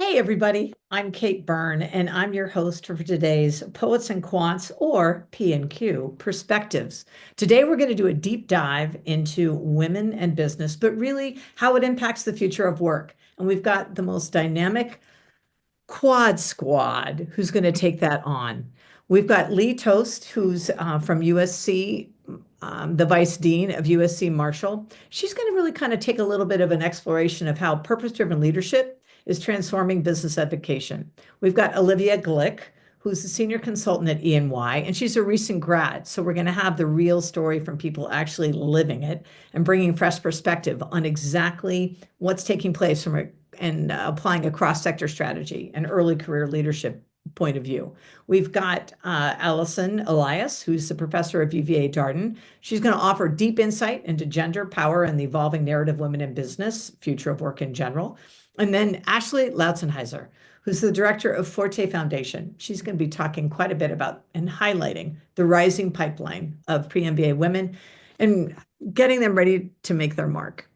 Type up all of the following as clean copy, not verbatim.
Hey, everybody. I'm Kate Byrne, and I'm your host for today's Poets and Quants, or P&Q, Perspectives. Today, we're going to do a deep dive into women and business, but really how it impacts the future of work. And we've got the most dynamic quad squad who's going to take that on. We've got Lee Toast, who's from USC, the Vice Dean of USC Marshall. She's going to really kind of take a little bit of an exploration of how purpose-driven leadership is transforming business education. We've got Olivia Glick, who's a senior consultant at E&Y, and she's a recent grad. So we're going to have the real story from people actually living it and bringing fresh perspective on exactly what's taking place from and applying a cross-sector strategy and early career leadership point of view. We've got Allison Elias, who's the professor of UVA Darden. She's going to offer deep insight into gender, power, and the evolving narrative of women in business, future of work in general. And then Ashley Lautzenheiser, who's the director of Forte Foundation. She's going to be talking quite a bit about and highlighting the rising pipeline of pre-MBA women and getting them ready to make their mark.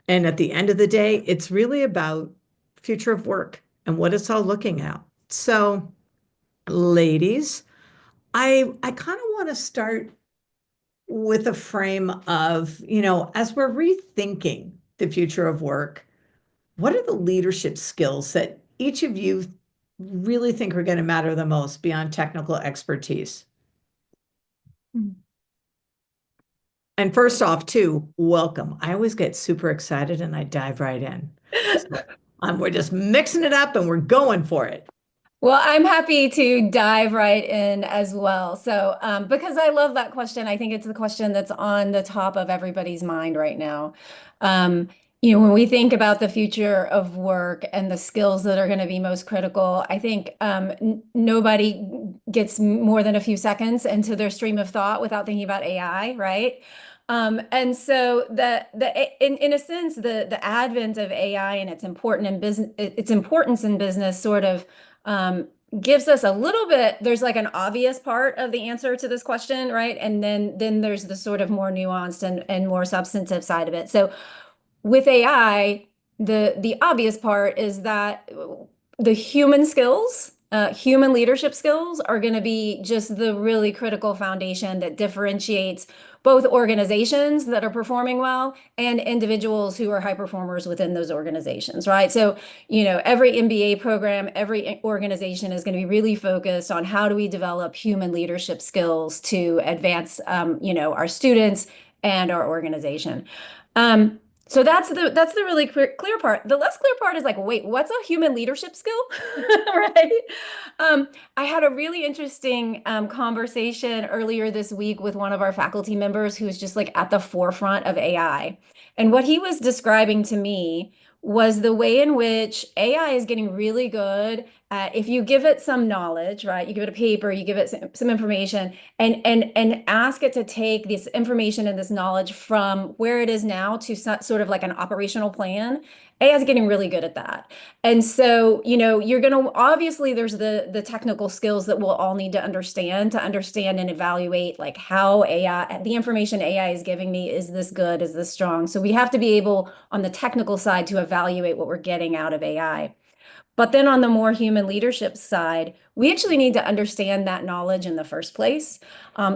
And at the end of the day, it's really about future of work and what it's all looking at. So, ladies, I kind of want to start with a frame of, as we're rethinking the future of work, what are the leadership skills that each of you really think are going to matter the most beyond technical expertise? And first off, too, welcome. I always get super excited and I dive right in. So, we're just mixing it up and we're going for it. Well, I'm happy to dive right in as well. So, because I love that question, I think it's the question that's on the top of everybody's mind right now. Um, when we think about the future of work and the skills that are going to be most critical, I think nobody gets more than a few seconds into their stream of thought without thinking about AI, right? And so in a sense, the advent of AI and its importance in business sort of um, gives us a little bit, there's like an obvious part of the answer to this question, right? And then there's the sort of more nuanced and more substantive side of it. So with AI, the obvious part is that the human skills, human leadership skills are going to be just the really critical foundation that differentiates both organizations that are performing well and individuals who are high performers within those organizations, right? So, every MBA program, every organization is going to be really focused on how do we develop human leadership skills to advance, our students and our organization. So that's the really clear part. The less clear part is like, wait, what's a human leadership skill? Right? I had a really interesting conversation earlier this week with one of our faculty members who's just like at the forefront of AI. And what he was describing to me was the way in which AI is getting really good at, if you give it some knowledge, right? You give it a paper, you give it some information, and ask it to take this information and this knowledge from where it is now to sort of like an operational plan. AI is getting really good at that. And so, you're going to obviously there's the technical skills that we'll all need to understand and evaluate like how AI, the information AI is giving me, is this good? Is this strong? So we have to be able on the technical side to evaluate what we're getting out of AI. But then on the more human leadership side, we actually need to understand that knowledge in the first place.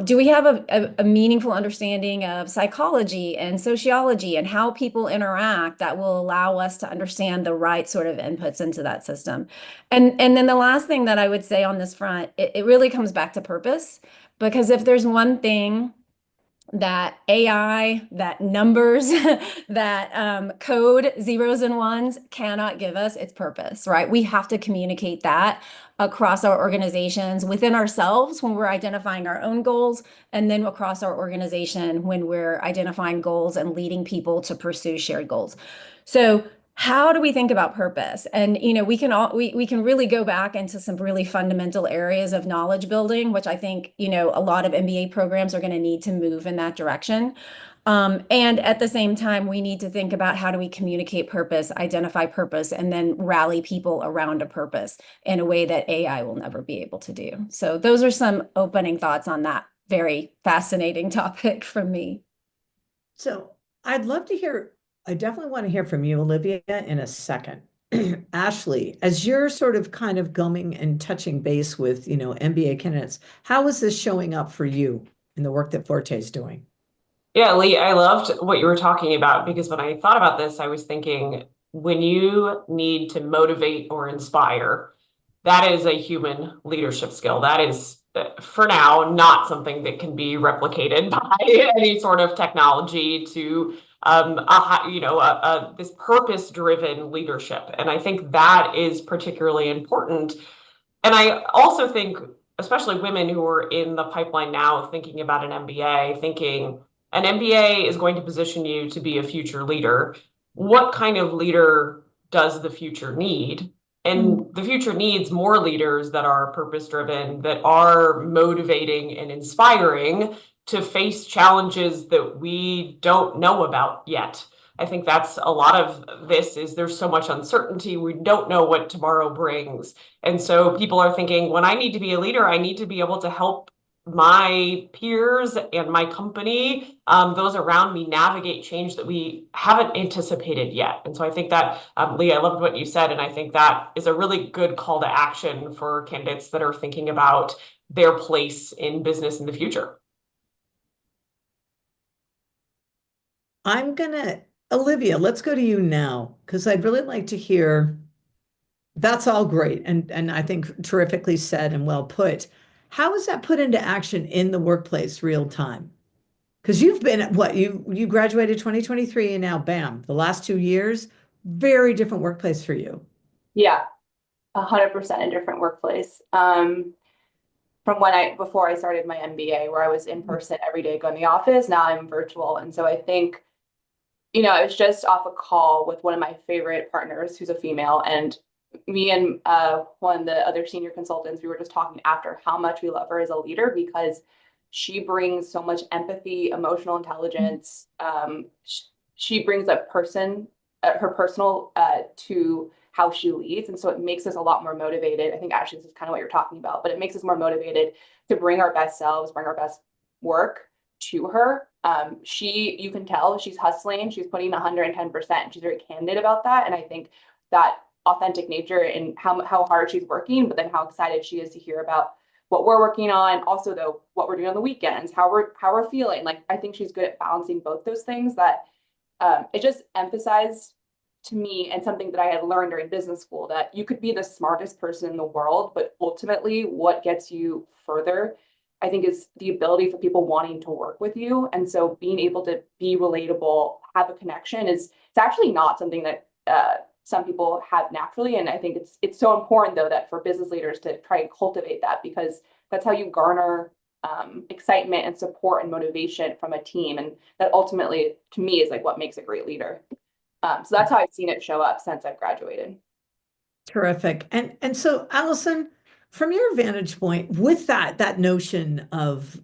Do we have a meaningful understanding of psychology and sociology and how people interact that will allow us to understand the right sort of inputs into that system? And then the last thing that I would say on this front, it really comes back to purpose, because if there's one thing that AI, that numbers, that code, zeros and ones cannot give us, its purpose, right? We have to communicate that across our organizations, within ourselves when we're identifying our own goals, and then across our organization when we're identifying goals and leading people to pursue shared goals. So how do we think about purpose? And we can really go back into some really fundamental areas of knowledge building, which I think a lot of MBA programs are going to need to move in that direction. And at the same time, we need to think about how do we communicate purpose, identify purpose, and then rally people around a purpose in a way that AI will never be able to do. So those are some opening thoughts on that very fascinating topic from me. So I'd love to hear, I definitely want to hear from you, Olivia, in a second. Ashley, as you're sort of kind of going and touching base with, MBA candidates, how is this showing up for you in the work that Forte is doing? Yeah, Lee, I loved what you were talking about because when I thought about this, I was thinking when you need to motivate or inspire, that is a human leadership skill. That is, for now, not something that can be replicated by any sort of technology to, this purpose-driven leadership. And I think that is particularly important. And I also think, especially women who are in the pipeline now thinking about an MBA, thinking an MBA is going to position you to be a future leader. What kind of leader does the future need? And the future needs more leaders that are purpose driven, that are motivating and inspiring to face challenges that we don't know about yet. I think that's a lot of this is there's so much uncertainty. We don't know what tomorrow brings. And so people are thinking, when I need to be a leader, I need to be able to help my peers and my company, those around me navigate change that we haven't anticipated yet. And so I think that, Lee, I loved what you said. And I think that is a really good call to action for candidates that are thinking about their place in business in the future. Olivia, let's go to you now, because I'd really like to hear. That's all great and I think terrifically said and well put. How is that put into action in the workplace real time? Because you've been what you graduated 2023 and now bam, the last 2 years, very different workplace for you. Yeah, 100% a different workplace. From before I started my MBA, where I was in person every day going to the office, now I'm virtual. And so I think, I was just off a call with one of my favorite partners who's a female, and me and one of the other senior consultants, we were just talking after how much we love her as a leader because she brings so much empathy, emotional intelligence. She brings a person, her personal to how she leads. And so it makes us a lot more motivated. I think actually this is kind of what you're talking about, but it makes us more motivated to bring our best selves, bring our best work to her. You can tell she's hustling, she's putting 110%. She's very candid about that. And I think that authentic nature and how hard she's working, but then how excited she is to hear about what we're working on. Also, though, what we're doing on the weekends, how we're feeling. Like, I think she's good at balancing both those things that it just emphasized to me, and something that I had learned during business school, that you could be the smartest person in the world, but ultimately what gets you further, I think, is the ability for people wanting to work with you. And so being able to be relatable, have a connection it's actually not something that some people have naturally. And I think it's so important, though, that for business leaders to try and cultivate that, because that's how you garner excitement and support and motivation from a team. And that ultimately, to me, is like what makes a great leader. So that's how I've seen it show up since I've graduated. Terrific. And so Allison, from your vantage point, with that notion of,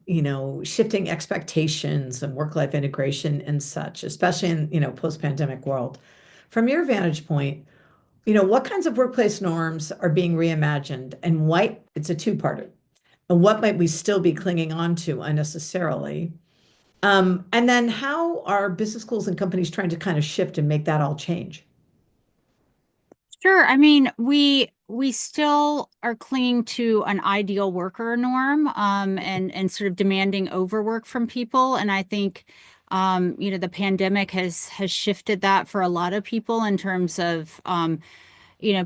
shifting expectations and work-life integration and such, especially in, post-pandemic world, from your vantage point, what kinds of workplace norms are being reimagined and why it's a two-parter. And what might we still be clinging on to unnecessarily? And then how are business schools and companies trying to kind of shift and make that all change? Sure. I mean, we still are clinging to an ideal worker norm, and sort of demanding overwork from people. And I think, the pandemic has shifted that for a lot of people in terms of,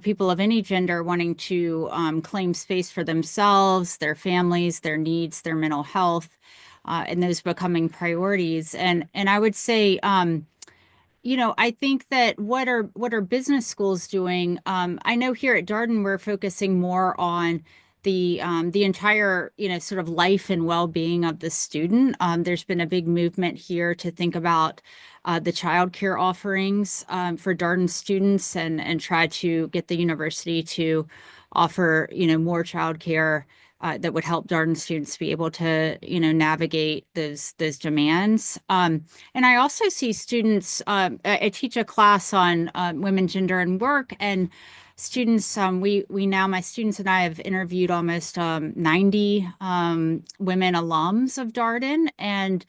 people of any gender wanting to claim space for themselves, their families, their needs, their mental health, and those becoming priorities. And I would say, I think that what are business schools doing? I know here at Darden we're focusing more on the entire, sort of life and well-being of the student. There's been a big movement here to think about the childcare offerings for Darden students and try to get the university to offer, more childcare that would help Darden students be able to, navigate those demands. And I also see students. I teach a class on women, gender, and work, and students. We now, my students and I have interviewed almost 90 women alums of Darden, and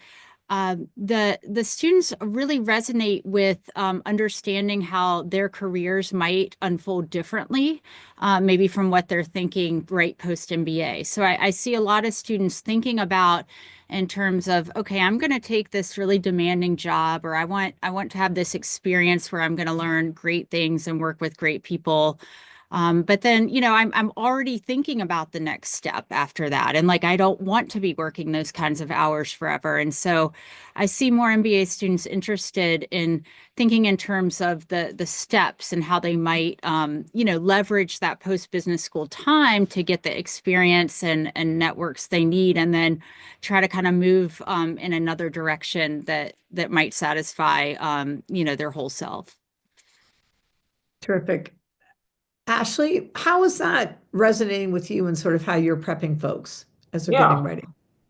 the students really resonate with understanding how their careers might unfold differently, maybe from what they're thinking right post MBA. So I see a lot of students thinking about in terms of, okay, I'm going to take this really demanding job, or I want to have this experience where I'm going to learn great things and work with great people. But then, I'm already thinking about the next step after that. And like, I don't want to be working those kinds of hours forever. And so I see more MBA students interested in thinking in terms of the steps and how they might, leverage that post-business school time to get the experience and networks they need, and then try to kind of move in another direction that might satisfy, their whole self. Terrific. Ashley, how is that resonating with you and sort of how you're prepping folks as they're getting Yeah. ready?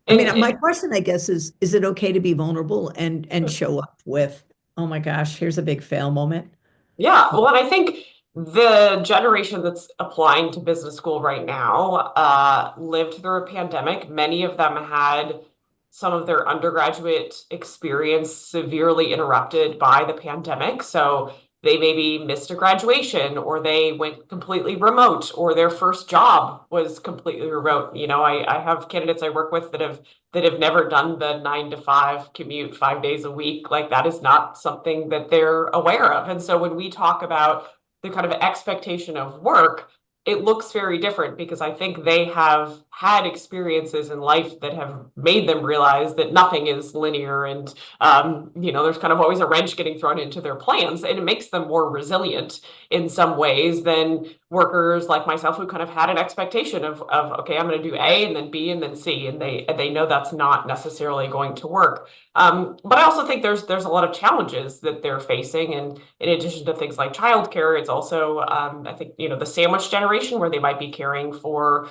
I mean, my And question, I guess, is it okay to be vulnerable and show up with, oh my gosh, here's a big fail moment? yeah, well, and I think the generation that's applying to business school right now lived through a pandemic. Many of them had some of their undergraduate experience severely interrupted by the pandemic. So they maybe missed a graduation, or they went completely remote, or their first job was completely remote. I have candidates I work with that have never done the 9 to 5 commute 5 days a week. Like, that is not something that they're aware of. And so when we talk about the kind of expectation of work, it looks very different, because I think they have had experiences in life that have made them realize that nothing is linear, and there's kind of always a wrench getting thrown into their plans, and it makes them more resilient in some ways than workers like myself, who kind of had an expectation of okay, I'm going to do A and then B and then C, and they know that's not necessarily going to work. But I also think there's a lot of challenges that they're facing, and in addition to things like childcare, it's also I think the sandwich generation, where they might be caring for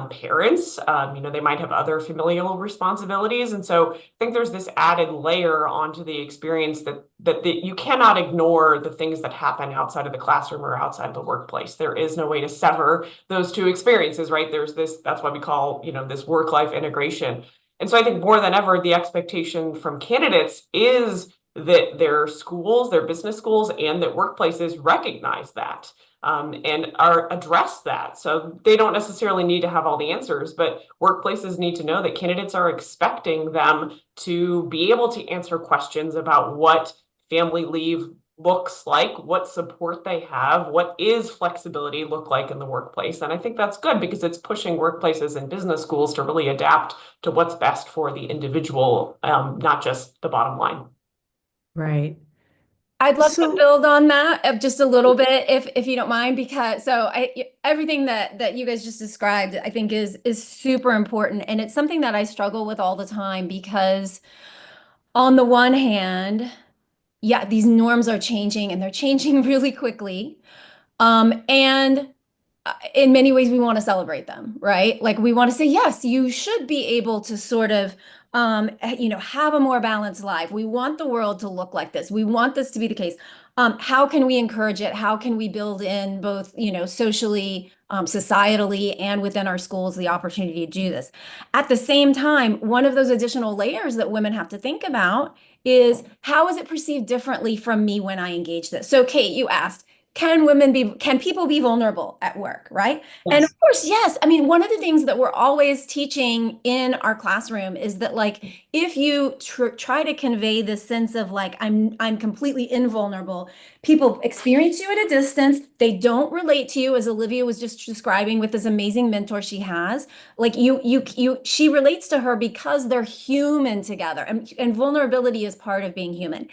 parents. They might have other familial responsibilities, and so I think there's this added layer onto the experience that you cannot ignore the things that happen outside of the classroom or outside of the workplace. There is no way to sever those two experiences, right? That's why we call this work-life integration. And so I think more than ever, the expectation from candidates is that their schools, their business schools, and that workplaces recognize that and address that. So they don't necessarily need to have all the answers, but workplaces need to know that candidates are expecting them to be able to answer questions about what family leave looks like, what support they have, what is flexibility look like in the workplace. And I think that's good, because it's pushing workplaces and business schools to really adapt to what's best for the individual, not just the bottom line. Right. I'd love to So, build on that just a little bit, if you don't mind, because everything that you guys just described, I think is super important, and it's something that I struggle with all the time, because on the one hand, yeah, these norms are changing, and they're changing really quickly. And in many ways, we want to celebrate them, right? Like, we want to say, yes, you should be able to sort of, have a more balanced life. We want the world to look like this. We want this to be the case. How can we encourage it? How can we build in both, socially, societally, and within our schools, the opportunity to do this? At the same time, one of those additional layers that women have to think about is, how is it perceived differently from me when I engage this? So, Kate, you asked, can people be vulnerable at work, right? And yes. of course, yes. I mean, one of the things that we're always teaching in our classroom is that, like, if you try to convey this sense of like, I'm completely invulnerable, people experience you at a distance. They don't relate to you, as Olivia was just describing with this amazing mentor she has. Like, she relates to her because they're human together, and vulnerability is part of being human.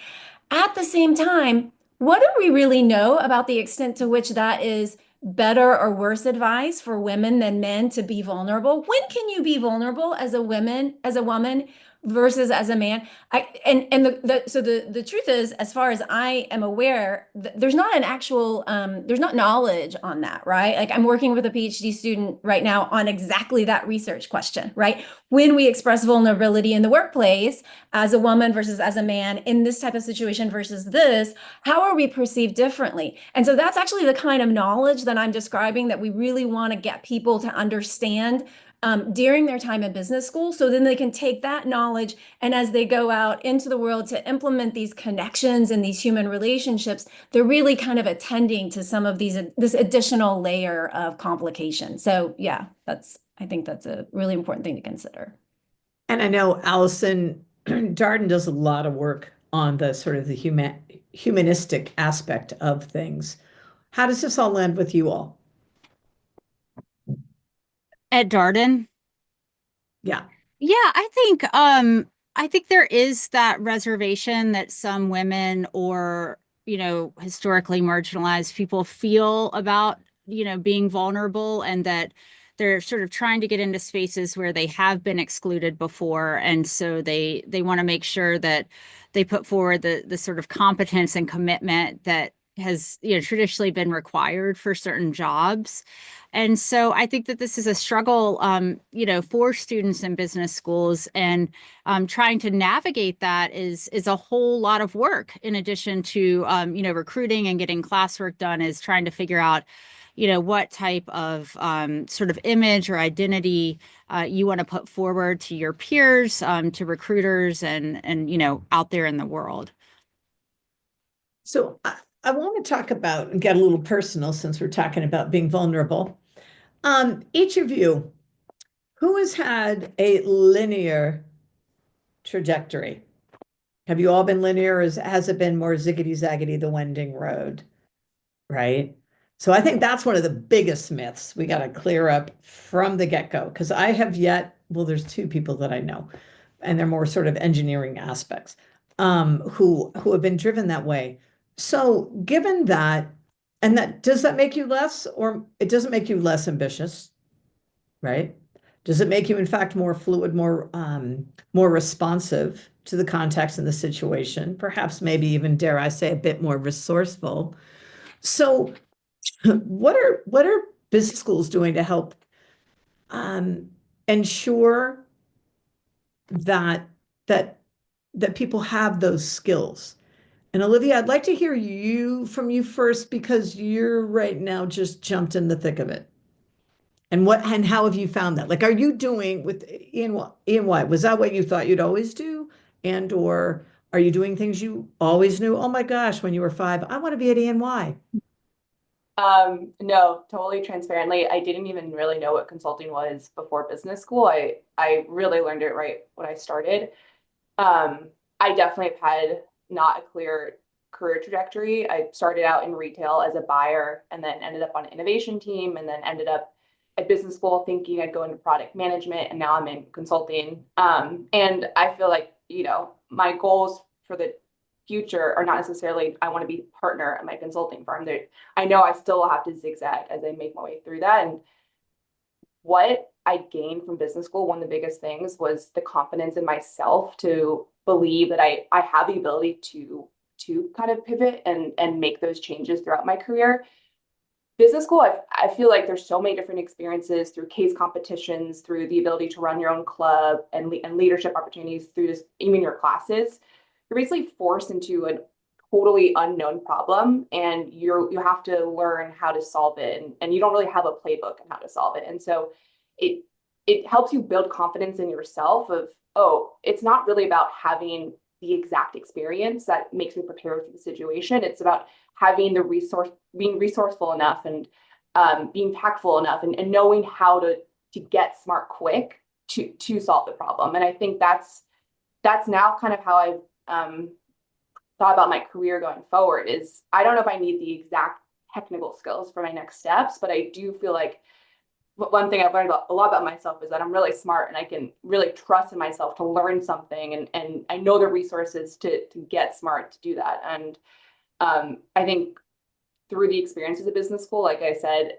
At the same time, what do we really know about the extent to which that is better or worse advice for women than men to be vulnerable? When can you be vulnerable as a woman versus as a man? So the truth is, as far as I am aware, there's not an actual there's not knowledge on that, right? Like, I'm working with a PhD student right now on exactly that research question, right? When we express vulnerability in the workplace as a woman versus as a man in this type of situation versus this, how are we perceived differently? And so that's actually the kind of knowledge that I'm describing that we really want to get people to understand, during their time in business school. So then they can take that knowledge, and as they go out into the world to implement these connections and these human relationships, they're really kind of attending to some of this additional layer of complication. So yeah, I think that's a really important thing to consider. And I know Allison Darden does a lot of work on the sort of the humanistic aspect of things. How does this all land with you all? At Darden. Yeah. Yeah, I think there is that reservation that some women or, historically marginalized people feel about, being vulnerable, and that they're sort of trying to get into spaces where they have been excluded before. And so they want to make sure that they put forward the sort of competence and commitment that has, traditionally been required for certain jobs. And so I think that this is a struggle, for students in business schools, and trying to navigate that is a whole lot of work. In addition to, recruiting and getting classwork done, is trying to figure out, what type of sort of image or identity you want to put forward to your peers, to recruiters, and out there in the world. So I want to talk about and get a little personal since we're talking about being vulnerable. Each of you, who has had a linear trajectory? Have you all been linear, or has it been more ziggity zaggity, the winding road? Right? So I think that's one of the biggest myths we got to clear up from the get-go, because I have yet, well, there's two people that I know, and they're more sort of engineering aspects, who have been driven that way. So given that, and that, does that make you less, or it doesn't make you less ambitious, right? Does it make you, in fact, more fluid, more responsive to the context and the situation? Perhaps, maybe even, dare I say, a bit more resourceful. So, what are business schools doing to help ensure that that that people have those skills? And Olivia, I'd like to hear from you first, because you're right now just jumped in the thick of it. And how have you found that? Like, are you doing with E&Y? Was that what you thought you'd always do? And or are you doing things you always knew? Oh my gosh, when you were 5, I want to be at E&Y. No, totally transparently. I didn't even really know what consulting was before business school. I really learned it right when I started. I definitely have had not a clear career trajectory. I started out in retail as a buyer, and then ended up on an innovation team, and then ended up at business school thinking I'd go into product management, and now I'm in consulting. And I feel like, my goals for the future are not necessarily I want to be a partner at my consulting firm. I know I still will have to zigzag as I make my way through that. And what I gained from business school, one of the biggest things was the confidence in myself to believe that I have the ability to kind of pivot and make those changes throughout my career. Business school, I feel like there's so many different experiences through case competitions, through the ability to run your own club, and leadership opportunities through this, even your classes. You're basically forced into a totally unknown problem, and you have to learn how to solve it, and you don't really have a playbook on how to solve it. And so it helps you build confidence in yourself of, oh, it's not really about having the exact experience that makes me prepare for the situation. It's about having the resource, being resourceful enough, and being tactful enough, and knowing how to get smart quick to solve the problem. And I think that's now kind of how I've thought about my career going forward. Is I don't know if I need the exact technical skills for my next steps, but I do feel like one thing I've learned a lot about myself is that I'm really smart, and I can really trust in myself to learn something, and I know the resources to get smart to do that. And I think through the experiences of business school, like I said,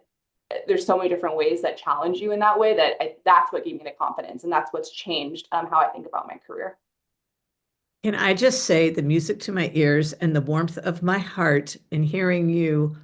there's so many different ways that challenge you in that way, that's what gave me the confidence, and that's what's changed how I think about my career. Can I just say, the music to my ears and the warmth of my heart in hearing you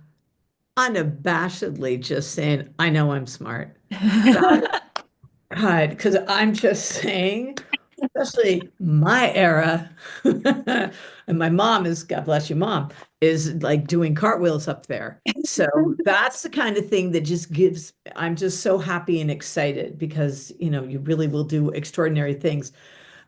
unabashedly just saying, I know I'm smart. God, because I'm just saying, especially my era, and my mom is, God bless you, Mom, is like doing cartwheels up there. So that's the kind of thing that just gives, I'm just so happy and excited because, you really will do extraordinary things.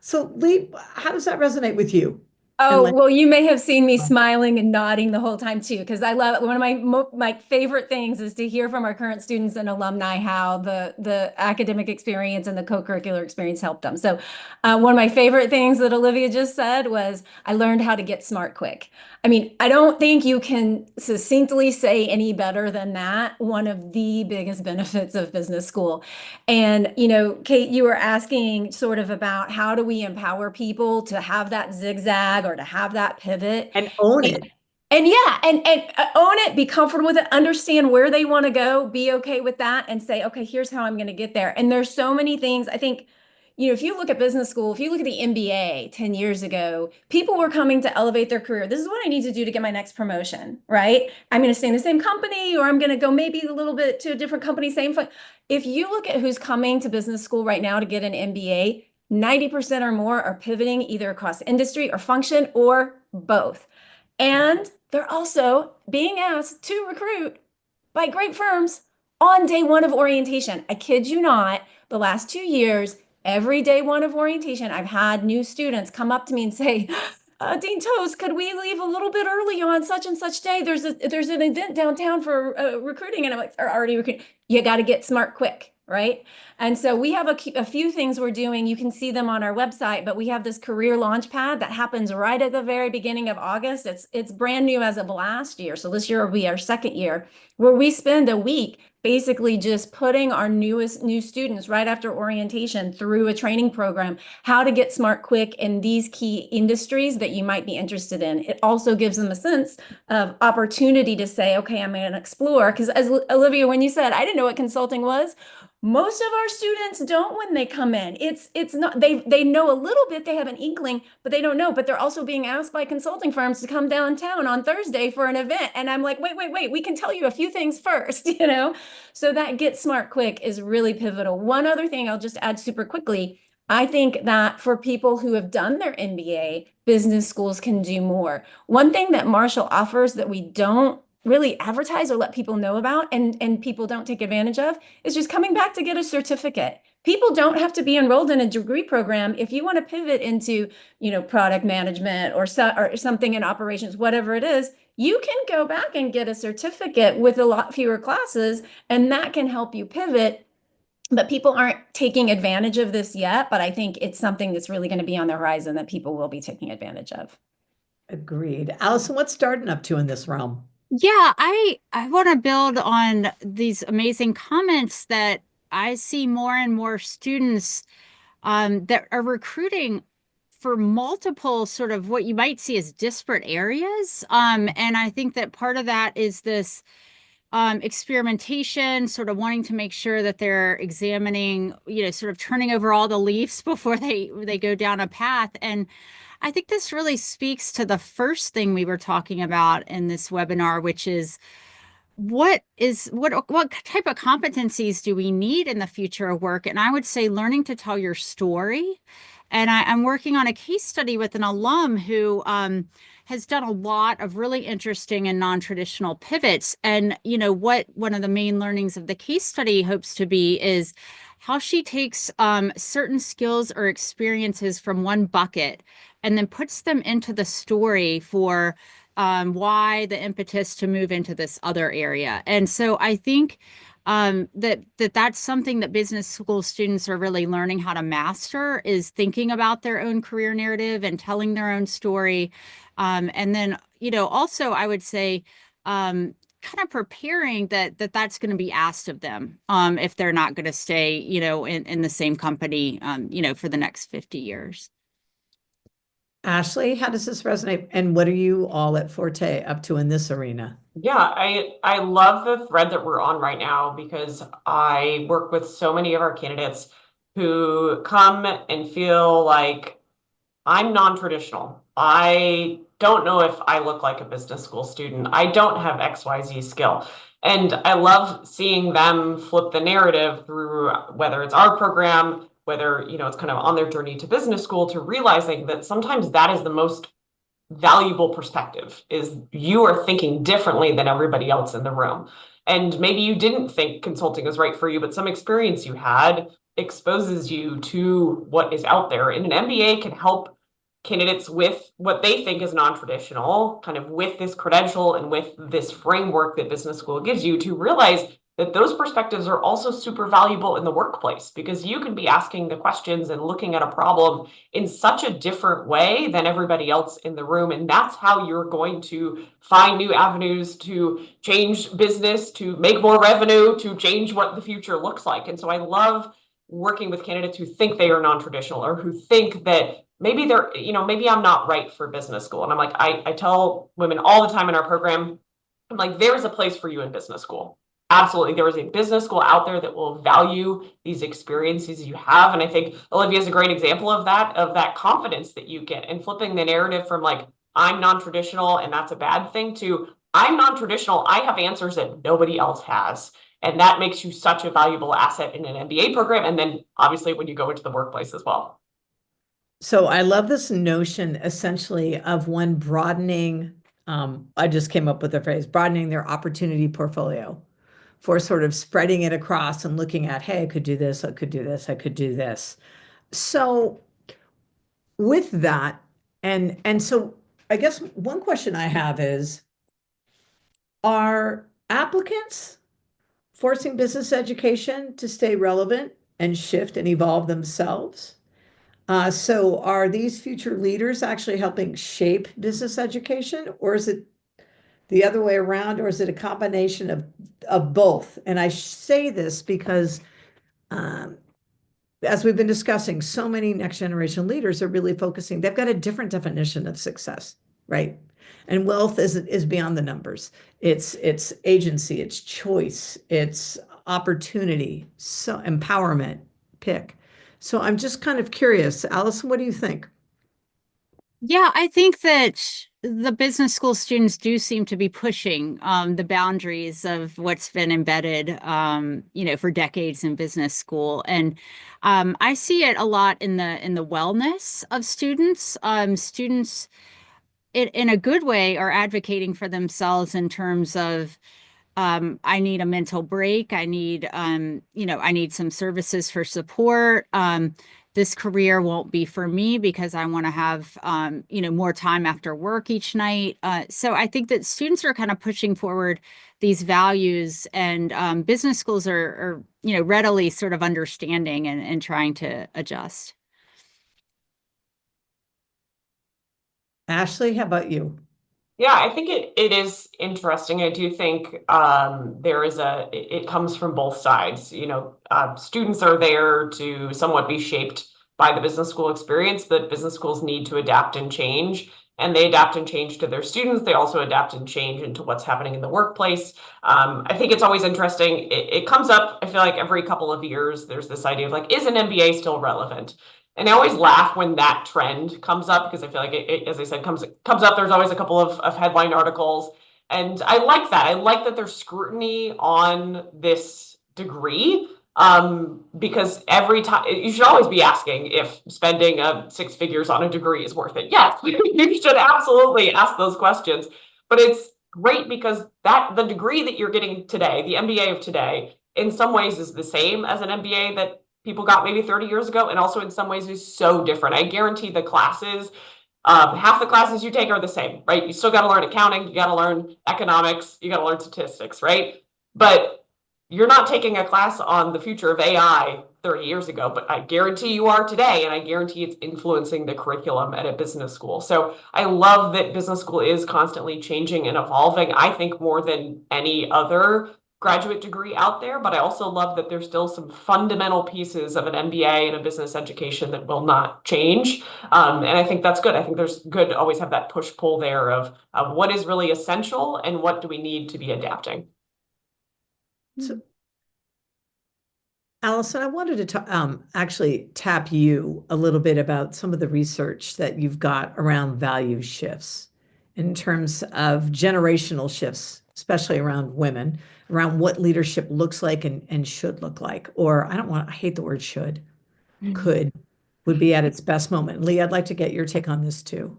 So Lee, how does that resonate with you? And Oh, like, well, you may have seen me smiling and nodding the whole time too, because I love one of my favorite things is to hear from our current students and alumni how the academic experience and the co-curricular experience helped them. So, one of my favorite things that Olivia just said was, "I learned how to get smart quick." I mean, I don't think you can succinctly say any better than that. One of the biggest benefits of business school. And, Kate, you were asking sort of about how do we empower people to have that zigzag or to have that pivot. and own it. And yeah, and own it, be comfortable with it, understand where they want to go, be okay with that, and say, okay, here's how I'm going to get there. And there's so many things. I think, if you look at business school, if you look at the MBA 10 years ago, people were coming to elevate their career. This is what I need to do to get my next promotion, right? I'm going to stay in the same company, or I'm going to go maybe a little bit to a different company, same. If you look at who's coming to business school right now to get an MBA, 90% or more are pivoting either across industry or function or both. And they're also being asked to recruit by great firms on day one of orientation. I kid you not, the last 2 years, every day one of orientation, I've had new students come up to me and say, Dean Toast, could we leave a little bit early on such and such day? There's an event downtown for recruiting. And I'm like, are already recruiting. You got to get smart quick, right? And so we have a few things we're doing. You can see them on our website, but we have this career launch pad that happens right at the very beginning of August. It's brand new as of last year. So this year will be our second year, where we spend a week basically just putting our new students right after orientation through a training program, how to get smart quick in these key industries that you might be interested in. It also gives them a sense of opportunity to say, okay, I'm going to explore. Because as Olivia, when you said, I didn't know what consulting was, most of our students don't when they come in. It's not, they know a little bit, they have an inkling, but they don't know. But they're also being asked by consulting firms to come downtown on Thursday for an event. And I'm like, wait, we can tell you a few things first, So that get smart quick is really pivotal. One other thing I'll just add super quickly. I think that for people who have done their MBA, business schools can do more. One thing that Marshall offers that we don't really advertise or let people know about and people don't take advantage of is just coming back to get a certificate. People don't have to be enrolled in a degree program. If you want to pivot into, product management or something in operations, whatever it is, you can go back and get a certificate with a lot fewer classes, and that can help you pivot. But people aren't taking advantage of this yet, but I think it's something that's really going to be on the horizon that people will be taking advantage of. Agreed. Allison, what's Darden up to in this realm? Yeah, I want to build on these amazing comments that I see more and more students that are recruiting for multiple sort of what you might see as disparate areas. And I think that part of that is this experimentation, sort of wanting to make sure that they're examining, sort of turning over all the leaves before they go down a path. And I think this really speaks to the first thing we were talking about in this webinar, which is what type of competencies do we need in the future of work? And I would say learning to tell your story. And I'm working on a case study with an alum who has done a lot of really interesting and non-traditional pivots. And what one of the main learnings of the case study hopes to be is how she takes certain skills or experiences from one bucket and then puts them into the story for why the impetus to move into this other area. And so I think that's something that business school students are really learning how to master, is thinking about their own career narrative and telling their own story. And then, also I would say, kind of preparing that's going to be asked of them if they're not going to stay, in the same company, for the next 50 years. Ashley, how does this resonate? And what are you all at Forte up to in this arena? Yeah, I love the thread that we're on right now because I work with so many of our candidates who come and feel like I'm non-traditional. I don't know if I look like a business school student. I don't have XYZ skill. And I love seeing them flip the narrative through whether it's our program, whether, it's kind of on their journey to business school, to realizing that sometimes that is the most valuable perspective, is you are thinking differently than everybody else in the room. And maybe you didn't think consulting was right for you, but some experience you had exposes you to what is out there. And an MBA can help candidates with what they think is non-traditional, kind of with this credential and with this framework that business school gives you, to realize that those perspectives are also super valuable in the workplace, because you can be asking the questions and looking at a problem in such a different way than everybody else in the room. And that's how you're going to find new avenues to change business, to make more revenue, to change what the future looks like. And so I love working with candidates who think they are non-traditional, or who think that maybe they're, maybe I'm not right for business school. And I'm like, I tell women all the time in our program, I'm like, there's a place for you in business school. Absolutely. There is a business school out there that will value these experiences you have. And I think Olivia is a great example of that confidence that you get, and flipping the narrative from like, I'm non-traditional and that's a bad thing, to I'm non-traditional, I have answers that nobody else has. And that makes you such a valuable asset in an MBA program. And then obviously when you go into the workplace as well. So I love this notion essentially of one broadening, I just came up with the phrase, broadening their opportunity portfolio, for sort of spreading it across and looking at, hey, I could do this, I could do this, I could do this. So with that, and so I guess one question I have is, are applicants forcing business education to stay relevant and shift and evolve themselves? So are these future leaders actually helping shape business education, or is it the other way around, or is it a combination of both? And I say this because, as we've been discussing, so many next generation leaders are really focusing, they've got a different definition of success, right? And wealth is beyond the numbers. It's agency, it's choice, it's opportunity, so empowerment, pick. So I'm just kind of curious, Allison, what do you think? Yeah, I think that the business school students do seem to be pushing the boundaries of what's been embedded, for decades in business school, and I see it a lot in the wellness of students. Students, in a good way, are advocating for themselves in terms of I need a mental break. I need, I need some services for support. This career won't be for me because I want to have, more time after work each night. So I think that students are kind of pushing forward these values, and business schools are, readily sort of understanding and trying to adjust. Ashley, how about you? Yeah, I think it is interesting. I do think it comes from both sides. Students are there to somewhat be shaped by the business school experience, but business schools need to adapt and change. And they adapt and change to their students. They also adapt and change into what's happening in the workplace. I think it's always interesting. It comes up, I feel like every couple of years, there's this idea of like, is an MBA still relevant? And I always laugh when that trend comes up, because I feel like as I said, comes up. There's always a couple of headline articles. And I like that. I like that there's scrutiny on this degree, because every time you should always be asking if spending six figures on a degree is worth it. Yes, you should absolutely ask those questions. But it's great because the degree that you're getting today, the MBA of today, in some ways is the same as an MBA that people got maybe 30 years ago, and also in some ways is so different. I guarantee the classes, half the classes you take are the same, right? You still got to learn accounting, you got to learn economics, you got to learn statistics, right? But you're not taking a class on the future of AI 30 years ago, but I guarantee you are today, and I guarantee it's influencing the curriculum at a business school. So I love that business school is constantly changing and evolving, I think more than any other graduate degree out there, but I also love that there's still some fundamental pieces of an MBA and a business education that will not change. And I think that's good. I think there's good to always have that push-pull there of what is really essential and what do we need to be adapting. So, Allison, I wanted to actually tap you a little bit about some of the research that you've got around value shifts in terms of generational shifts, especially around women, around what leadership looks like and should look like. Or I hate the word should, could, would be at its best moment. Lee, I'd like to get your take on this too.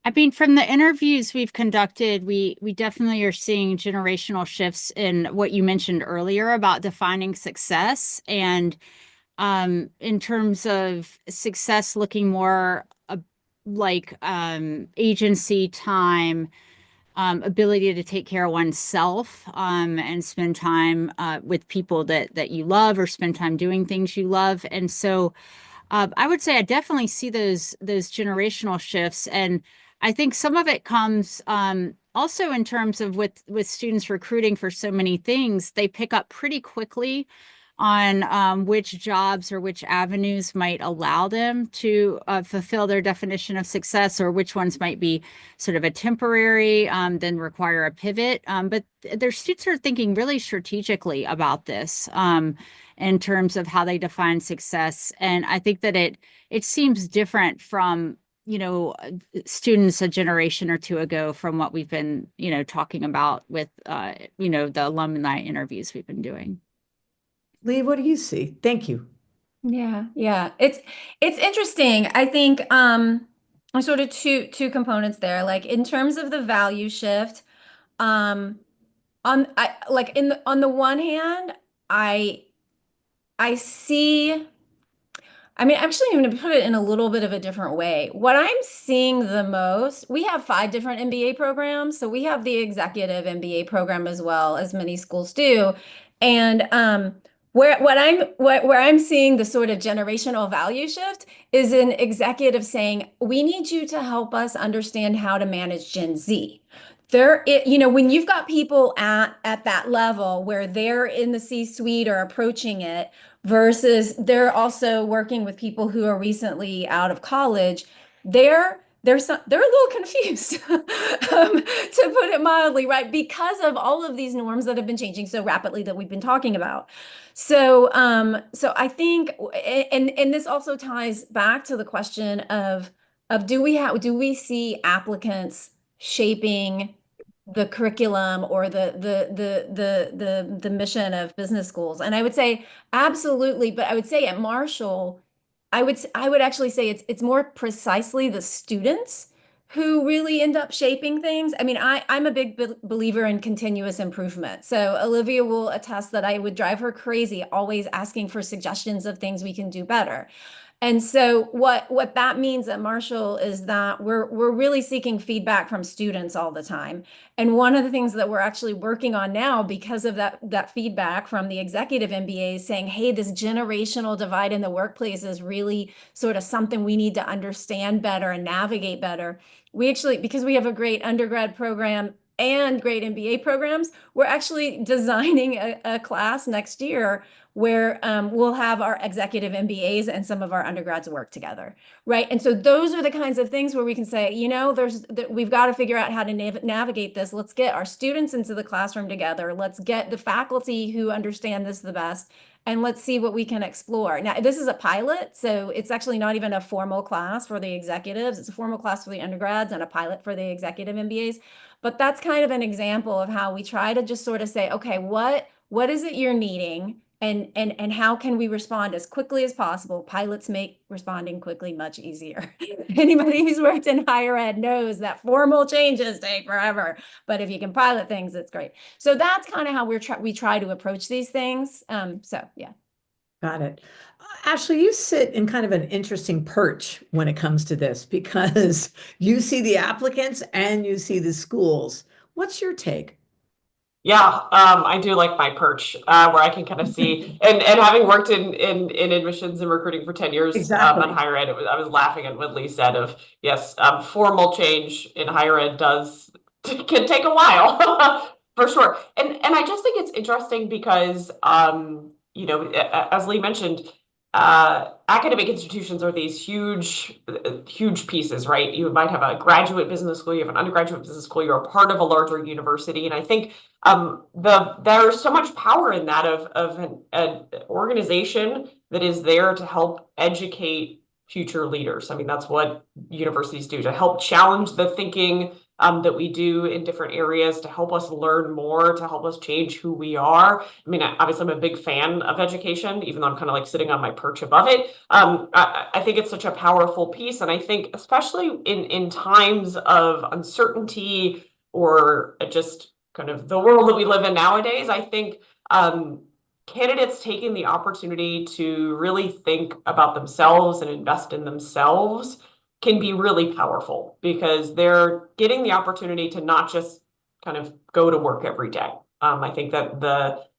I mean, from the interviews we've conducted, we definitely are seeing generational shifts in what you mentioned earlier about defining success, and in terms of success looking more like agency, time, ability to take care of oneself, and spend time with people that you love, or spend time doing things you love. And so I would say I definitely see those generational shifts, and I think some of it comes also in terms of with students recruiting for so many things, they pick up pretty quickly on which jobs or which avenues might allow them to fulfill their definition of success, or which ones might be sort of a temporary, then require a pivot. But their students are thinking really strategically about this. In terms of how they define success. And I think that it seems different from, students a generation or two ago from what we've been, talking about with, the alumni interviews we've been doing. Lee, what do you see? Thank you. Yeah. It's interesting. I think sort of two components there. Like in terms of the value shift, on the one hand, I see, I mean, actually, I'm going to put it in a little bit of a different way. What I'm seeing the most, we have 5 different MBA programs. So we have the executive MBA program as well, as many schools do. And where I'm seeing the sort of generational value shift is in executives saying, we need you to help us understand how to manage Gen Z. When you've got people at that level where they're in the C-suite or approaching it, versus they're also working with people who are recently out of college, they're a little confused, to put it mildly, right? Because of all of these norms that have been changing so rapidly that we've been talking about. So I think, and this also ties back to the question of do we see applicants shaping the curriculum or the mission of business schools? And I would say absolutely, but I would say at Marshall, I would actually say it's more precisely the students who really end up shaping things. I mean, I'm a big believer in continuous improvement. So Olivia will attest that I would drive her crazy always asking for suggestions of things we can do better. And so what that means at Marshall is that we're really seeking feedback from students all the time. And one of the things that we're actually working on now, because of that feedback from the executive MBAs saying, hey, this generational divide in the workplace is really sort of something we need to understand better and navigate better. We actually, because we have a great undergrad program and great MBA programs, we're actually designing a class next year where we'll have our executive MBAs and some of our undergrads work together, right? And so those are the kinds of things where we can say, we've got to figure out how to navigate this. Let's get our students into the classroom together. Let's get the faculty who understand this the best, and let's see what we can explore. Now, this is a pilot, so it's actually not even a formal class for the executives. It's a formal class for the undergrads and a pilot for the executive MBAs. But that's kind of an example of how we try to just sort of say, okay, what is it you're needing? And how can we respond as quickly as possible? Pilots make responding quickly much easier. Anybody who's worked in higher ed knows that formal changes take forever, but if you can pilot things, it's great. So that's kind of how we try to approach these things. So yeah. Got it. Ashley, you sit in kind of an interesting perch when it comes to this because you see the applicants and you see the schools. What's your take? Yeah, I do like my perch, where I can kind of see, and having worked in admissions and recruiting for 10 years Exactly. on higher ed, I was laughing at what Lee said of, yes, formal change in higher ed can take a while for sure. And I just think it's interesting because, as Lee mentioned, academic institutions are these huge pieces, right? You might have a graduate business school, you have an undergraduate business school, you're a part of a larger university. And I think there's so much power in that of an organization that is there to help educate future leaders. I mean, that's what universities do, to help challenge the thinking that we do in different areas to help us learn more, to help us change who we are. I mean, obviously, I'm a big fan of education, even though I'm kind of like sitting on my perch above it. I think it's such a powerful piece. And I think, especially in times of uncertainty or just kind of the world that we live in nowadays, I think candidates taking the opportunity to really think about themselves and invest in themselves can be really powerful because they're getting the opportunity to not just kind of go to work every day. I think that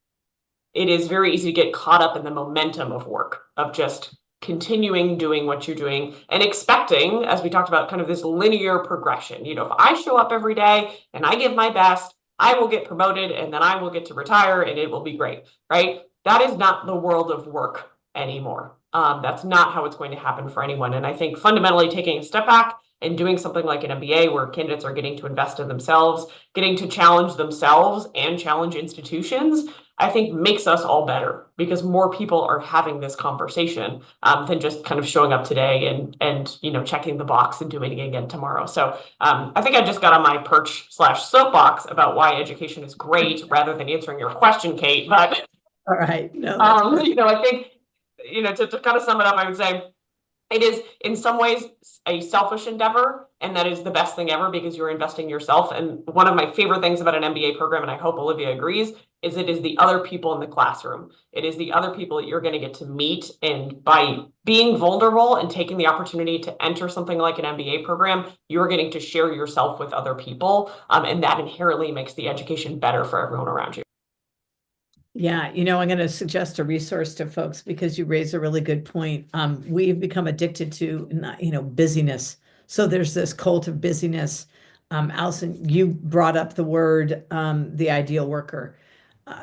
it is very easy to get caught up in the momentum of work, of just continuing doing what you're doing and expecting, as we talked about, kind of this linear progression. You know, if I show up every day and I give my best, I will get promoted and then I will get to retire and it will be great, right? That is not the world of work anymore. That's not how it's going to happen for anyone. And I think fundamentally taking a step back and doing something like an MBA where candidates are getting to invest in themselves, getting to challenge themselves and challenge institutions, I think makes us all better because more people are having this conversation than just kind of showing up today and checking the box and doing it again tomorrow. So I think I just got on my perch/soapbox about why education is great rather than answering your question, Kate. But All right. No, I think to kind of sum it up, I would say it is in some ways a selfish endeavor, and that is the best thing ever because you're investing in yourself. And one of my favorite things about an MBA program, and I hope Olivia agrees, is it is the other people in the classroom. It is the other people that you're going to get to meet. And by being vulnerable and taking the opportunity to enter something like an MBA program, you're getting to share yourself with other people. And that inherently makes the education better for everyone around you. Yeah, I'm going to suggest a resource to folks because you raise a really good point. We've become addicted to, busyness. So there's this cult of busyness. Allison, you brought up the word, the ideal worker.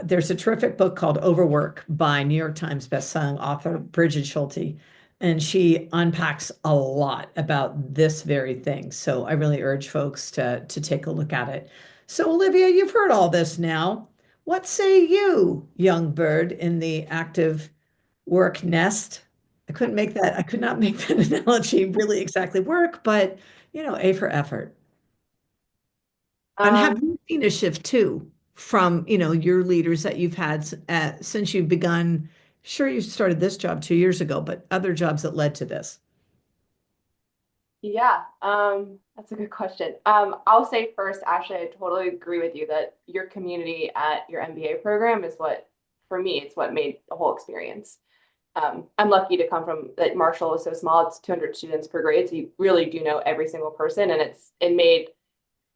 There's a terrific book called Overwork by New York Times bestselling author Bridget Schulte, and she unpacks a lot about this very thing. So I really urge folks to take a look at it. So Olivia, you've heard all this now. What say you, young bird in the active work nest? I could not make that analogy really exactly work, but A for effort. And have you seen a shift too from, your leaders that you've had since you've begun? Sure, you started this job 2 years ago, but other jobs that led to this. Yeah, that's a good question. I'll say first, Ashley, I totally agree with you that your community at your MBA program is for me, it's what made the whole experience. I'm lucky to come from that. Marshall is so small; it's 200 students per grade, so you really do know every single person, and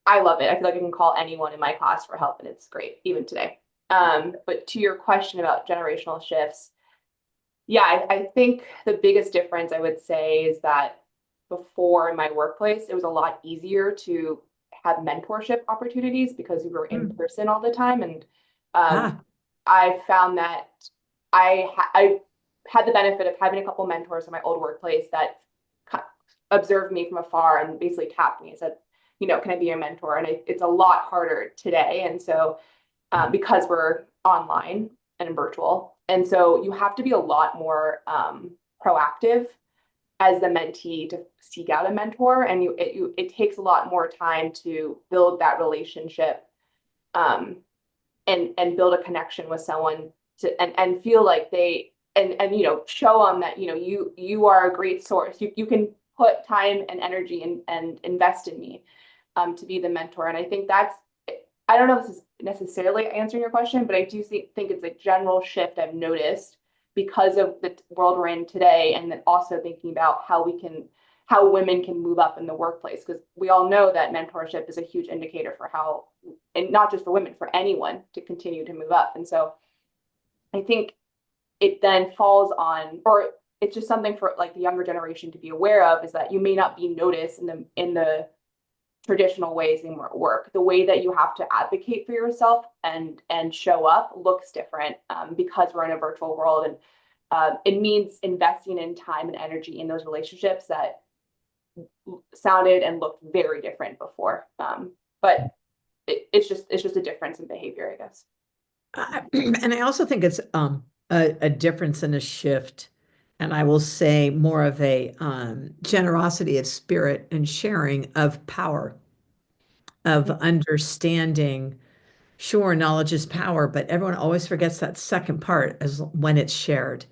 I love it. I feel like I can call anyone in my class for help, and it's great, even today. But to your question about generational shifts, yeah, I think the biggest difference I would say is that before in my workplace, it was a lot easier to have mentorship opportunities because we were in person all the time. And I found that I had the benefit of having a couple mentors in my old workplace that observed me from afar and basically tapped me and said, can I be your mentor? And it's a lot harder today. And so because we're online and virtual. And so you have to be a lot more proactive as the mentee to seek out a mentor. And it takes a lot more time to build that relationship and build a connection with someone and feel like they and show them that you are a great source. You can put time and energy and invest in me to be the mentor. And I think I don't know if this is necessarily answering your question, but I do think it's a general shift I've noticed because of the world we're in today, and then also thinking about how women can move up in the workplace, because we all know that mentorship is a huge indicator for how, and not just for women, for anyone to continue to move up. And so I think it then falls on, or it's just something for like the younger generation to be aware of, is that you may not be noticed in the traditional ways in work. The way that you have to advocate for yourself and show up looks different because we're in a virtual world, and it means investing in time and energy in those relationships that sounded and looked very different before. But it's just a difference in behavior, I guess. And I also think it's a difference and a shift, and I will say more of a generosity of spirit and sharing of power. of understanding. Sure, knowledge is power, but everyone always forgets that second part as when it's shared.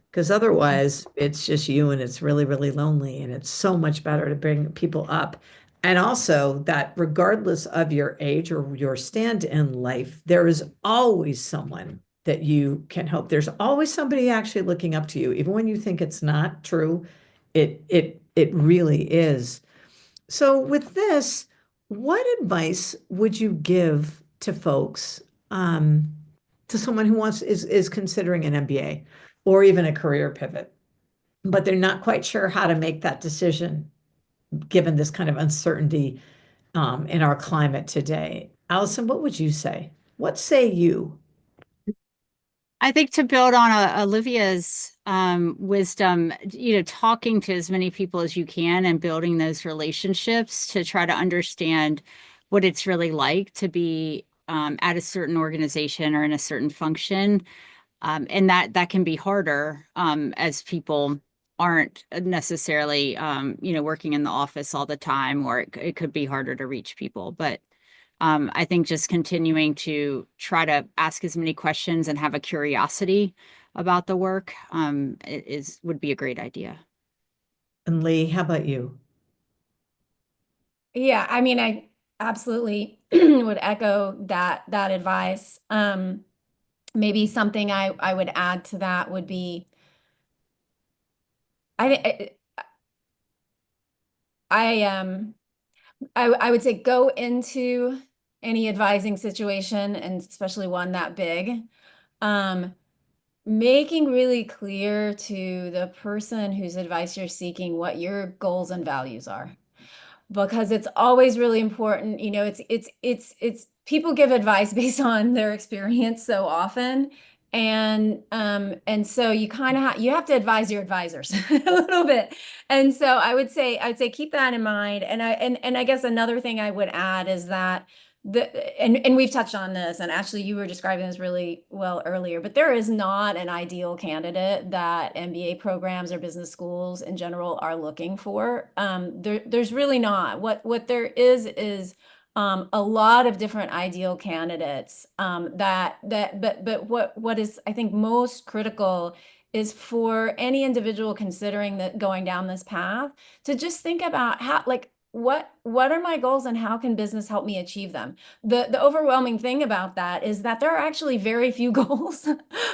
Because otherwise, it's just you and it's really, really lonely. And it's so much better to bring people up. And also that regardless of your age or your stand in life, there is always someone that you can help. There's always somebody actually looking up to you, even when you think it's not true. It really is. So with this, what advice would you give to folks, um, to someone who is considering an MBA or even a career pivot, but they're not quite sure how to make that decision given this kind of uncertainty, in our climate today? Allison, what would you say? What say you? I think to build on Olivia's wisdom, talking to as many people as you can and building those relationships to try to understand what it's really like to be at a certain organization or in a certain function. And that can be harder as people aren't necessarily, working in the office all the time, or it could be harder to reach people. But I think just continuing to try to ask as many questions and have a curiosity about the work would be a great idea. And Lee, how about you? Yeah, I mean, I absolutely would echo that advice. Maybe something I would add to that would be I I I would say go into any advising situation, and especially one that big, um, making really clear to the person whose advice you're seeking what your goals and values are, because it's always really important. It's people give advice based on their experience so often. And so you kind of you have to advise your advisors a little bit. And so I'd say keep that in mind. And I guess another thing I would add is that and we've touched on this, and actually you were describing this really well earlier, but there is not an ideal candidate that MBA programs or business schools in general are looking for. There's really not. What there is a lot of different ideal candidates, but what is, I think, most critical is for any individual considering that going down this path to just think about how, like, what are my goals and how can business help me achieve them? The overwhelming thing about that is that there are actually very few goals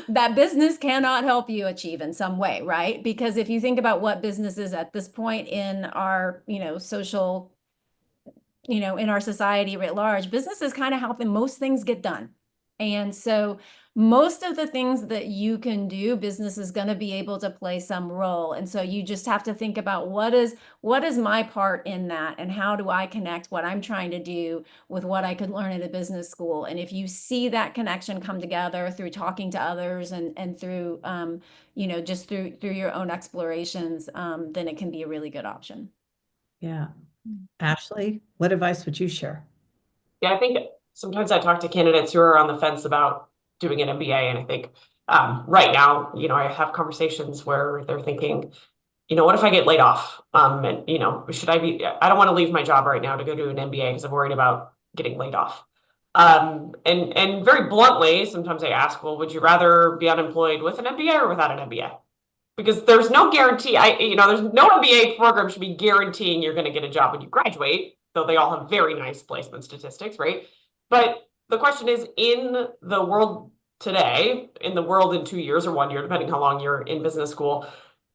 that business cannot help you achieve in some way, right? Because if you think about what business is at this point in our, social, in our society writ large, business is kind of how most things get done. And so most of the things that you can do, business is going to be able to play some role. And so you just have to think about what is my part in that, and how do I connect what I'm trying to do with what I could learn at a business school. And if you see that connection come together through talking to others and through just through your own explorations, then it can be a really good option. Yeah. Ashley, what advice would you share? Yeah, I think sometimes I talk to candidates who are on the fence about doing an MBA, and I think right now, I have conversations where they're thinking, what if I get laid off? And should I be? I don't want to leave my job right now to go do an MBA because I'm worried about getting laid off. And very bluntly, sometimes I ask, well, would you rather be unemployed with an MBA or without an MBA? Because there's no guarantee. There's no MBA program should be guaranteeing you're going to get a job when you graduate, though they all have very nice placement statistics, right? But the question is, in the world today, in the world in 2 years or 1 year, depending how long you're in business school,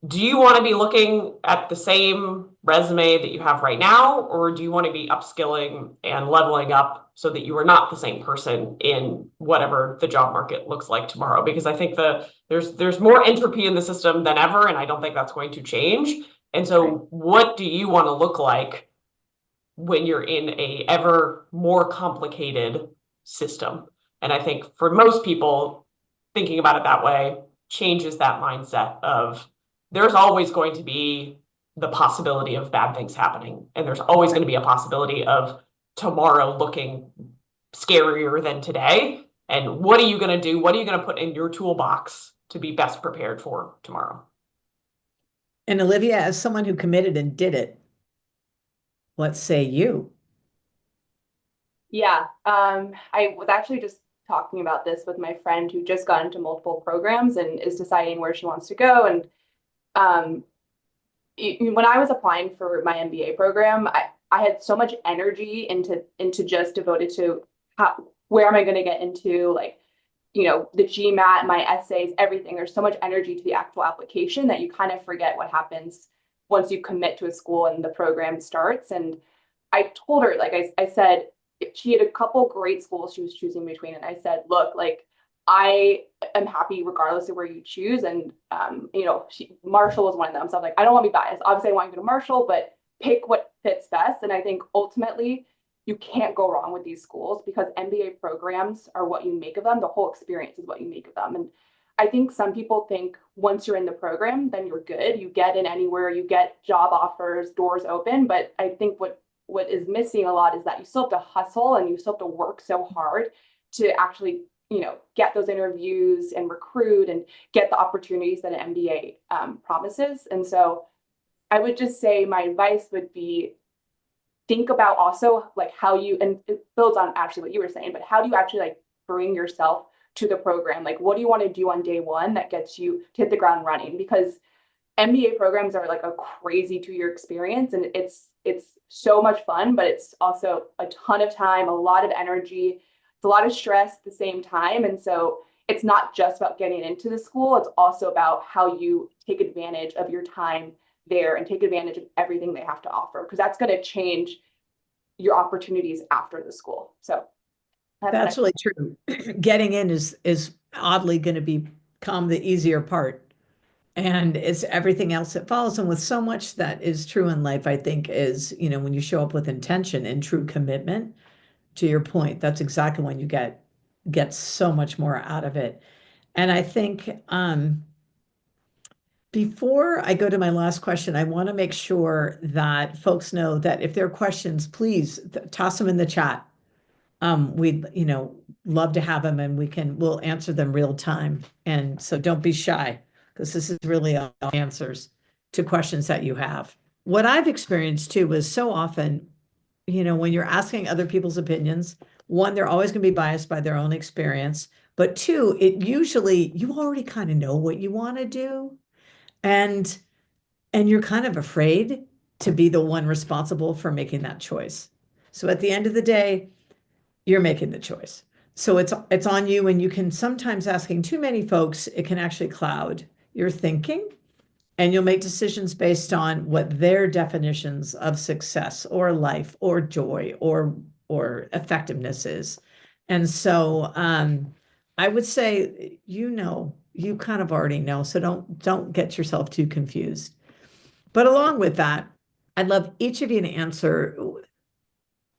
do you want to be looking at the same resume that you have right now, or do you want to be upskilling and leveling up so that you are not the same person in whatever the job market looks like tomorrow? Because I think there's more entropy in the system than ever, and I don't think that's going to change. And so what do you want to look like when you're in a ever more complicated system? And I think for most people, thinking about it that way changes that mindset of there's always going to be the possibility of bad things happening. And there's always going to be a possibility of tomorrow looking scarier than today. And what are you going to do? What are you going to put in your toolbox to be best prepared for tomorrow? And Olivia, as someone who committed and did it, what say you? Yeah, I was actually just talking about this with my friend who just got into multiple programs and is deciding where she wants to go. And um, when I was applying for my MBA program, I had so much energy into just devoted to where am I going to get into, like, the GMAT, my essays, everything. There's so much energy to the actual application that you kind of forget what happens once you commit to a school and the program starts. And I told her, like I said, she had a couple great schools she was choosing between. And I said, look, like, I am happy regardless of where you choose. And, Marshall was one of them. So I'm like, I don't want to be biased. Obviously, I want you to go to Marshall, but pick what fits best. And I think ultimately, you can't go wrong with these schools because MBA programs are what you make of them. The whole experience is what you make of them. And I think some people think once you're in the program, then you're good. You get in anywhere, you get job offers, doors open. But I think what is missing a lot is that you still have to hustle and you still have to work so hard to actually, get those interviews and recruit and get the opportunities that an MBA promises. And so I would just say my advice would be think about also like how you, and it builds on actually what you were saying, but how do you actually like bring yourself to the program? Like, what do you want to do on day one that gets you to hit the ground running? Because MBA programs are like a crazy 2-year experience, and it's so much fun, but it's also a ton of time, a lot of energy, it's a lot of stress at the same time. And so it's not just about getting into the school, it's also about how you take advantage of your time there and take advantage of everything they have to offer, because that's going to change your opportunities after the school. So That's really true. Getting in is oddly going to become the easier part. And it's everything else that follows. And with so much that is true in life, I think is, when you show up with intention and true commitment, to your point, that's exactly when you get so much more out of it. And I think before I go to my last question, I want to make sure that folks know that if there are questions, please toss them in the chat. We'd, love to have them and we'll answer them real time. And so don't be shy because this is really all answers to questions that you have. What I've experienced too was so often, when you're asking other people's opinions, one, they're always going to be biased by their own experience. But two, it usually, you already kind of know what you want to do. And you're kind of afraid to be the one responsible for making that choice. So at the end of the day, you're making the choice. So it's on you, and you can sometimes asking too many folks, it can actually cloud your thinking, and you'll make decisions based on what their definitions of success or life or joy or effectiveness is. And so I would say, you kind of already know, so don't get yourself too confused. But along with that, I'd love each of you to answer.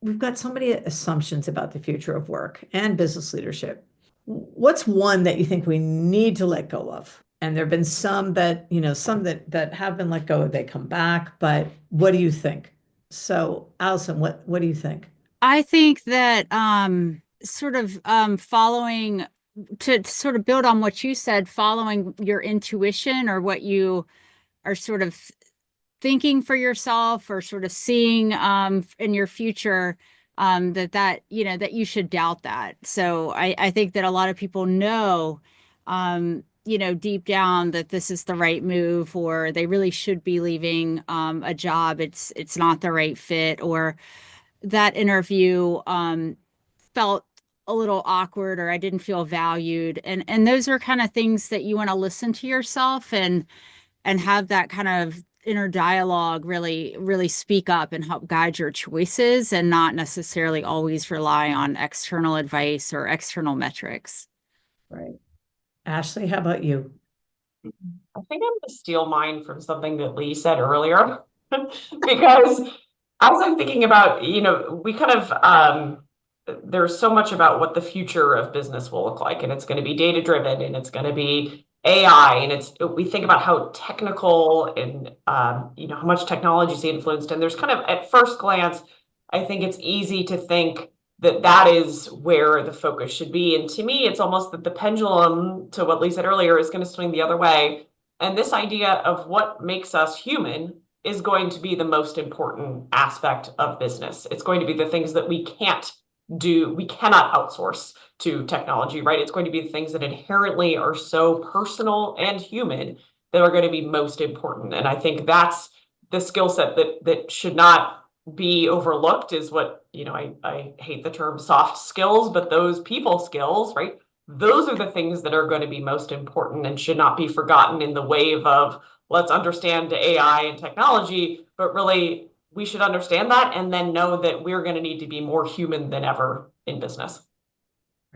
We've got so many assumptions about the future of work and business leadership. What's one that you think we need to let go of? And there have been some that, some that have been let go, they come back, but what do you think? So, Allison, what do you think? I think that sort of following to sort of build on what you said, following your intuition or what you are sort of thinking for yourself or sort of seeing in your future, that you should doubt that. So I think that a lot of people know, deep down that this is the right move, or they really should be leaving a job. It's not the right fit, or that interview felt a little awkward, or I didn't feel valued. And those are kind of things that you want to listen to yourself and have that kind of inner dialogue really, really speak up and help guide your choices, and not necessarily always rely on external advice or external metrics. Right. Ashley, how about you? I think I'm going to steal mine from something that Lee said earlier, because as I'm thinking about, we kind of, there's so much about what the future of business will look like, and it's going to be data driven, and it's going to be AI, and we think about how technical and, how much technology is influenced. And there's kind of, at first glance, I think it's easy to think that is where the focus should be. And to me, it's almost that the pendulum, to what Lee said earlier, is going to swing the other way. And this idea of what makes us human is going to be the most important aspect of business. It's going to be the things that we can't we cannot outsource to technology, right? It's going to be the things that inherently are so personal and human that are going to be most important. And I think that's the skill set that should not be overlooked, is what, I hate the term soft skills, but those people skills, right? Those are the things that are going to be most important and should not be forgotten in the wave of let's understand AI and technology, but really we should understand that and then know that we're going to need to be more human than ever in business.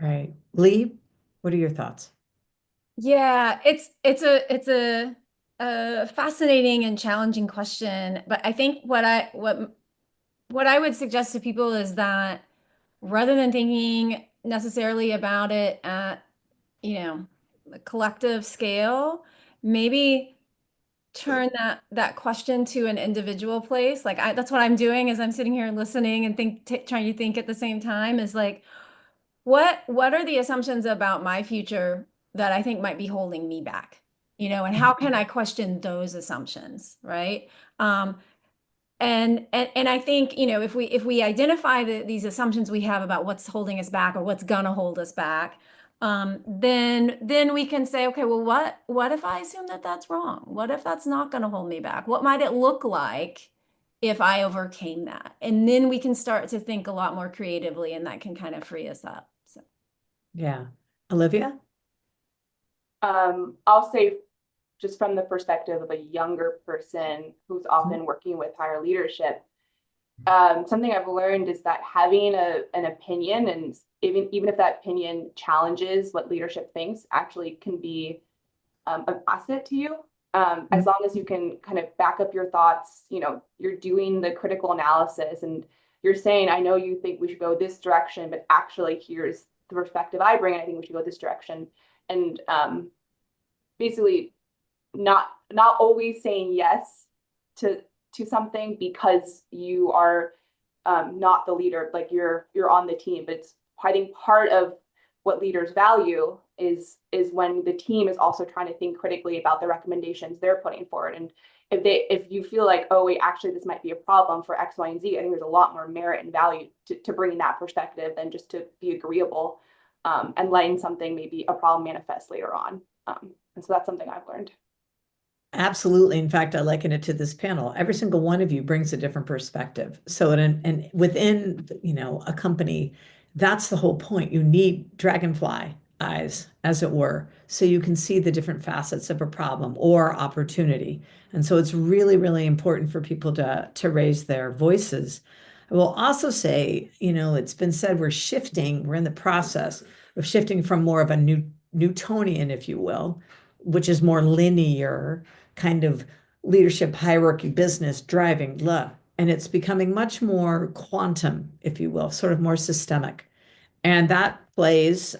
Right. Lee, what are your thoughts? Yeah, it's a fascinating and challenging question, but I think what I would suggest to people is that rather than thinking necessarily about it at, a collective scale, maybe turn that question to an individual place. Like that's what I'm doing, is I'm sitting here listening and trying to think at the same time, is like, what are the assumptions about my future that I think might be holding me back? And how can I question those assumptions, right? And I think, if we identify these assumptions we have about what's holding us back or what's gonna hold us back, then we can say, okay, well, what if I assume that that's wrong? What if that's not gonna hold me back? What might it look like if I overcame that? And then we can start to think a lot more creatively, and that can kind of free us up. So. Yeah. Olivia? I'll say, just from the perspective of a younger person who's often working with higher leadership, something I've learned is that having an opinion, and even if that opinion challenges what leadership thinks, actually can be an asset to you. As long as you can kind of back up your thoughts, you're doing the critical analysis and you're saying, I know you think we should go this direction, but actually here's the perspective I bring, and I think we should go this direction. And basically not always saying yes to something because you are not the leader, like you're on the team. But I think part of what leaders value is when the team is also trying to think critically about the recommendations they're putting forward. And if you feel like, oh wait, actually this might be a problem for X, Y, and Z, I think there's a lot more merit and value to bringing that perspective than just to be agreeable and letting something, maybe a problem, manifest later on. And so that's something I've learned. Absolutely. In fact, I liken it to this panel. Every single one of you brings a different perspective. So, and within, a company, that's the whole point. You need dragonfly eyes, as it were, so you can see the different facets of a problem or opportunity. And so it's really, really important for people to raise their voices. I will also say, it's been said we're in the process of shifting from more of a Newtonian, if you will, which is more linear kind of leadership hierarchy, business driving, blah. And it's becoming much more quantum, if you will, sort of more systemic. And that plays,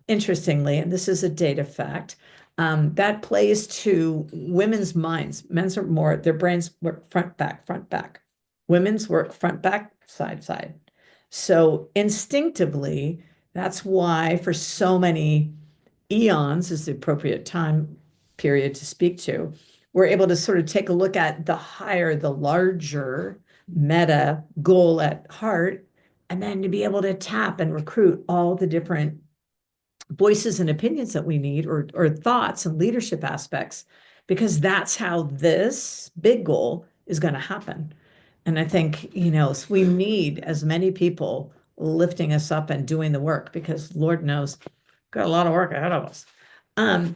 interestingly, and this is a data fact, that plays to women's minds. Men's are more, their brains work front, back, front, back. Women's work front, back, side, side. So instinctively, that's why for so many eons is the appropriate time period to speak to, we're able to sort of take a look at the higher, the larger meta goal at heart, and then to be able to tap and recruit all the different voices and opinions that we need, or thoughts and leadership aspects, because that's how this big goal is going to happen. And I think, so we need as many people lifting us up and doing the work, because Lord knows, got a lot of work ahead of us.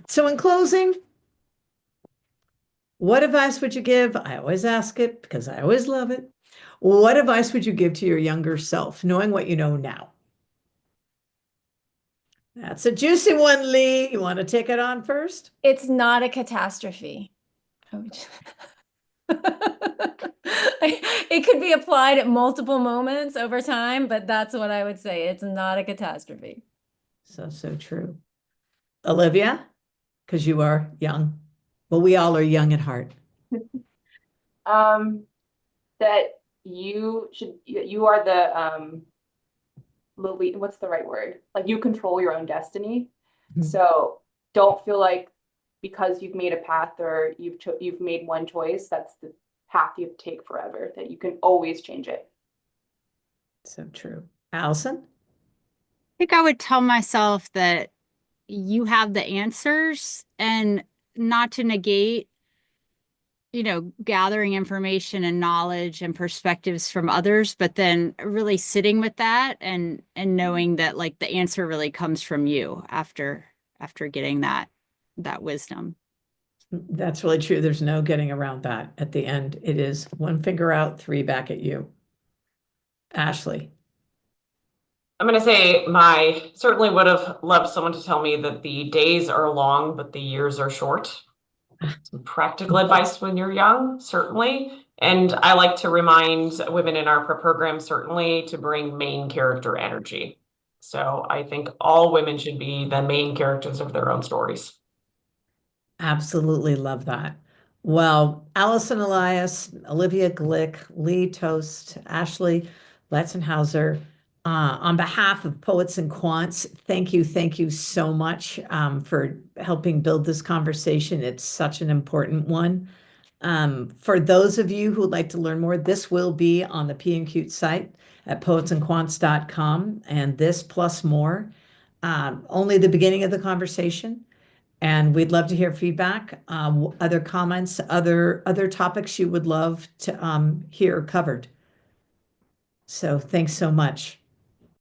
So in closing, what advice would you give? I always ask it because I always love it. What advice would you give to your younger self, knowing what you know now? That's a juicy one, Lee. You want to take it on first? It's not a catastrophe. It could be applied at multiple moments over time, but that's what I would say. It's not a catastrophe. So true. Olivia, because you are young. Well, we all are young at heart. That you are the what's the right word? Like, you control your own destiny. So don't feel like because you've made a path or you've made one choice, that's the path you take forever, that you can always change it. So true. Allison? think I would tell myself that you have the answers and not to negate, gathering information and knowledge and perspectives from others, but then really sitting with that and knowing that like the answer really comes from you after getting that wisdom. That's really true. There's no getting around that. At the end, it is one finger out, three back at you. Ashley. I'm going to say certainly would have loved someone to tell me that the days are long, but the years are short. Some practical advice when you're young, certainly. And I like to remind women in our program, certainly, to bring main character energy. So I think all women should be the main characters of their own stories. Absolutely love that. Well, Allison Elias, Olivia Glick, Lee Toast, Ashley Letzenhauser, on behalf of Poets and Quants, thank you so much for helping build this conversation. It's such an important one. For those of you who would like to learn more, this will be on the P&Q site at poetsandquants.com, and this plus more, only the beginning of the conversation. And we'd love to hear feedback, other comments, other topics you would love to hear covered. So thanks so much.